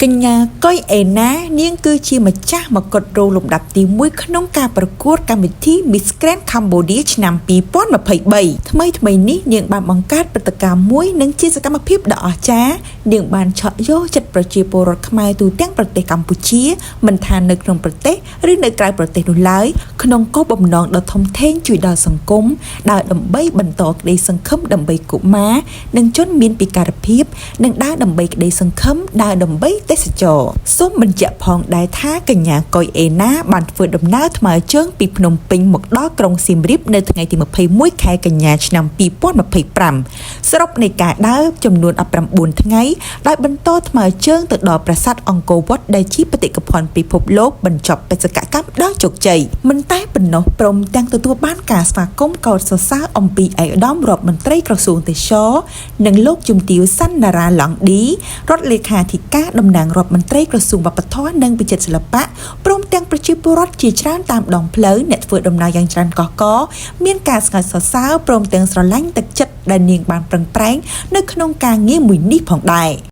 កញ្ញាកុយអេណានាងគឺជាម្ចាស់មកុដរោលំដាប់ទី1ក្នុងការប្រកួតកម្មវិធី Miss Grand Cambodia ឆ្នាំ2023ថ្មីនេះនាងបានបង្កើតព្រឹត្តិការណ៍មួយនិងជាសកម្មភាពដ៏អស្ចារ្យនាងបានឆក់យកចិត្តប្រជាពលរដ្ឋខ្មែរទូទាំងប្រទេសកម្ពុជាមិនថានៅក្នុងប្រទេសឬនៅក្រៅប្រទេសនោះឡើយក្នុងគោលបំណងដ៏ធំធេងជួយដល់សង្គមដើរដើម្បីបន្តក្តីសង្ឃឹមដើម្បីកុមារនិងជនមានពិការភាពនិងដើរដើម្បីក្តីសង្ឃឹមដើរដើម្បីទេសចរសូមបញ្ជាក់ផងដែរថាកញ្ញាកុយអេណាបានធ្វើដំណើរថ្មើរជើងពីភ្នំពេញមកដល់ក្រុងសៀមរាបនៅថ្ងៃទី21ខែកញ្ញាឆ្នាំ2025សរុបនៃការដើរចំនួន19ថ្ងៃដោយបន្តថ្មើរជើងទៅដល់ប្រាសាទអង្គរវត្តដែលជាបេតិកភណ្ឌពិភពលោកបញ្ចប់បេសកកម្មដោយជោគជ័យមិនតែប៉ុណ្ណោះព្រមទាំងទទួលបានការស្វាគមន៍កោតសរសើរអំពីឯកឧត្តមរដ្ឋមន្ត្រីក្រសួងទេសចរនិងលោកជំទាវសាន់ណារ៉ាឡង់ឌីរដ្ឋលេខាធិការតំណាងរដ្ឋមន្ត្រីក្រសួងវប្បធម៌និងវិចិត្រសិល្បៈព្រមទាំងប្រជាពលរដ្ឋជាច្រើនតាមដងផ្លូវអ្នកធ្វើដំណើរយ៉ាងច្រើនកកកមានការស្ងើចសរសើរព្រមទាំងស្រឡាញ់ទឹកចិត្តដែលនាងបានប្រឹងប្រែងនៅក្នុងការងារមួយនេះផងដែរ